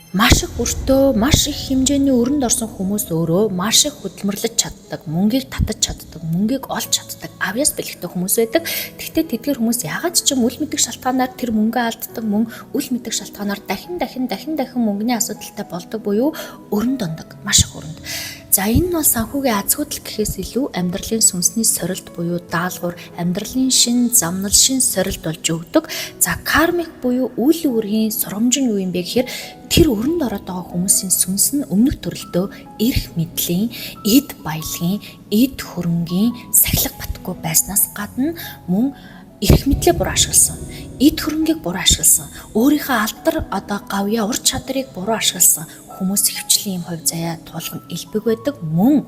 Маш их өртөө, маш их хэмжээний өрөнд орсон хүмүүс өөрөө маш их хөдөлмөрлөж чаддаг, мөнгийг татаж чаддаг, мөнгийг олж чаддаг, авьяас бэлэгтэй хүмүүс байдаг. Тэгвэл тэдгээр хүмүүс яагаад ч юм үл мэдэх шалтгаанаар тэр мөнгө алддаг, мөн үл мэдэх шалтгаанаар дахин мөнгөний асуудалтай болдог буюу өрөнд ондог, маш их өрөнд. За энэ бол санхүүгийн азгүйдэл гэхээс илүү амьдралын сүнсний сорилт буюу даалгавар, амьдралын шин замнал, шин сорилт болж өгдөг. За кармик буюу үйл үүргийн сургамж нь юу юм бэ гэхээр тэр өрөнд ороод байгаа хүмүүсийн сүнс нь өмнөх төрөлтөө эрх мэдлийн, эд баялагын, эд хөрөнгийн сахилга батгүй байснаас гадна мөн эрх мэдлээ буруу ашигласан, эд хөрөнгийг буруу ашигласан, өөрийнхөө алдар гавьяа ур чадрыг буруу ашигласан хүмүүс хөвчлийн юм хувь заяа туулган элбэг байдаг. Мөн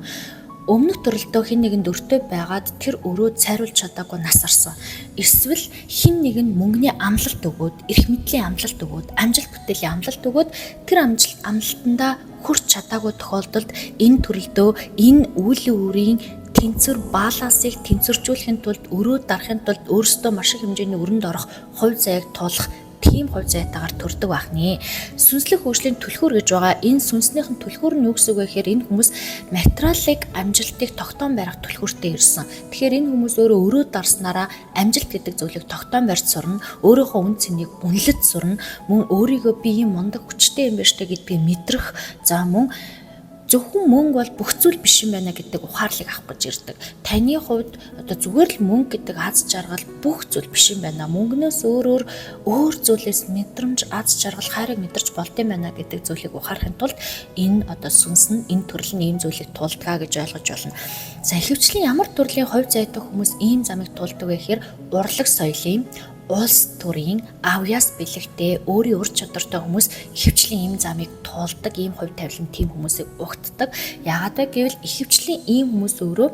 өмнөх төрөлтөө хэн нэгэнд өртөө байгаад тэр өрөө цайруулж чадаагүй насарсан. Эсвэл хэн нэгэн мөнгөний амлалт өгөөд, эрх мэдлийн амлалт өгөөд, амжилт бүтээлийн амлалт өгөөд тэр амлалтандаа хүрч чадаагүй тохиолдолд энэ төрөлтөө энэ үйл үүрийн тэнцвэр балансыг тэнцвэржүүлэхийн тулд өрөө дарахын тулд өөрсдөө маш их хэмжээний өрөнд орох хувь заяаг туулах тийм хувь зайтаагаар төрдөг бахны. Сүнслэг хөгжлийн түлхүүр гэж байгаа. Энэ сүнснийхэн түлхүүр нь юу гэсэн үг вэ гэхээр энэ хүмүүс материалыг амжилтыг тогтоон барих түлхүүртэй ирсэн. Тэгэхээр энэ хүмүүс өөрөө дарснараа амжилт гэдэг зүйлийг тогтоон барьж сурна, өөрийнхөө үн цэнийг үнэлж сурна, мөн өөрийгөө би юм мундаг хүчтэй юм байна штэ гэдгийг мэдрэх. За мөн зөвхөн мөнгө бол бүх зүйл биш юм байна гэдэг ухаарлыг авах гэж ирдэг. Таны хувьд зүгээр л мөнгө гэдэг аз жаргал бүх зүйл биш юм байна. Мөнгнөөс өөр зүйлээс мэдрэмж, аз жаргал, хайрыг мэдэрч болд юм байна гэдэг зүйлийг ухаарахын тулд энэ сүнс нь энэ төрөл нь ийм зүйлийг туулдгаа гэж ойлгож болно. За ихэвчлэн ямар төрлийн хувь зайтай хүмүүс ийм замыг туулдаг вэ гэхээр урлаг соёлын улс төрийн авьяас бэлэгтэй өөрийн ур чадвартай хүмүүс ихэвчлэн ийм замыг туулдаг, ийм хувь тавилан тийм хүмүүсийг угтдаг. Яагаад вэ гэвэл ихэвчлэн ийм хүмүүс өөрөө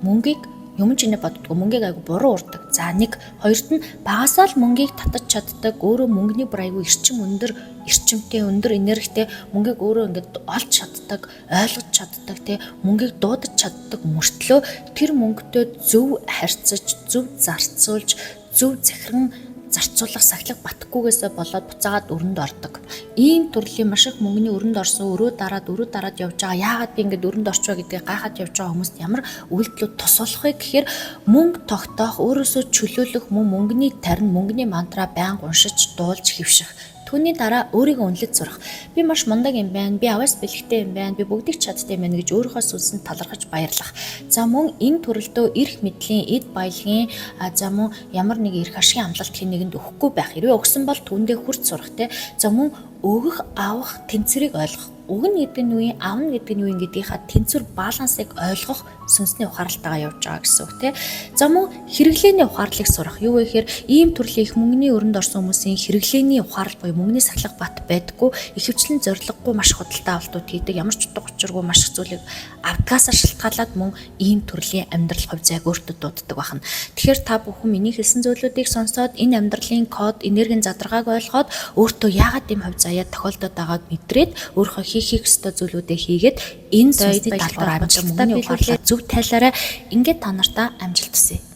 мөнгийг юм чинээ боддог, мөнгийг айгу буруу урдаг. За нэг хоёрт нь багасаа л мөнгийг татаж чаддаг, өөрөө мөнгөний бүр айгу эрчимтэй, өндөр энергитэй мөнгийг өөрөө ингээд олж чаддаг, ойлгож чаддаг, мөнгийг дуудаж чаддаг мөртлөө тэр мөнгөтэй зөв харьцаж, зөв зарцуулж, зөв захиран зарцуулах сахилга батахгүйгээсээ болоод буцаагаад өрөнд ордог. Ийм төрлийн маш их мөнгөний өрөнд орсон, өрөө дараад явж байгаа. Яагаад би ингэж өрөнд орчваа гэдгийг гайхаад явж байгаа хүмүүст ямар үйлдэлүүд тусалах вэ гэхээр мөнгө тогтоох, өөрөөсөө чөлөөлөх, мөнгөний тарин, мөнгөний мантра байнга уншиж, дуулж хэвших. Түүний дараа өөрийгөө үнэлж сурах. Би маш мундаг юм байна, би авьяас бэлэгтэй юм байна, би бүгдийг чаддаг юм байна гэж өөрийнхөө сүнсэнд талархаж баярлах. За мөн энэ төрөлдөө эрх мэдлийн, эд баялагын, за мөн ямар нэг эрх ашигын амлалт хэн нэгэнд өгөхгүй байх. Хэрвээ өгсөн бол түүндээ хүрч сурах те. За мөн өгөх, авах тэнцвэрийг ойлгох. Өгнө гэдэг нь юу юм, авна гэдэг нь юу юм гэдгийнхаа тэнцвэр балансыг ойлгох сүнсний ухаарлалтайгаа явж байгаа гэсэн үг тийм. За мөн хэрэглээний ухаарлыг сурах. Юу вэ гэхээр ийм төрлийн их мөнгөний өрөнд орсон хүмүүсийн хэрэглээний ухаарлал буюу мөнгөний сахилга бат байдаггүй, ихэвчлэн зориггүй маш худалдаа авалтууд хийдэг, ямар ч утга учиргүй маш их зүйлийг авдгаасаа шалтгаалаад мөн ийм төрлийн амьдрал хувь зайг өөртөө дууддаг байна. Тэгэхээр та бүхэн миний хэлсэн зүйлүүдийг сонсоод энэ амьдралын код, энергийн задрагааг ойлгоод өөртөө яагаад ийм хувь заяа тохиолдоод байгааг мэдрээд өөрийнхөө хийх ёстой зүйлүүдээ хийгээд энэ сүнсний талбар амжилттай биелүүлээд зөв тайлаараа ингээд та нартаа амжилт хүсье.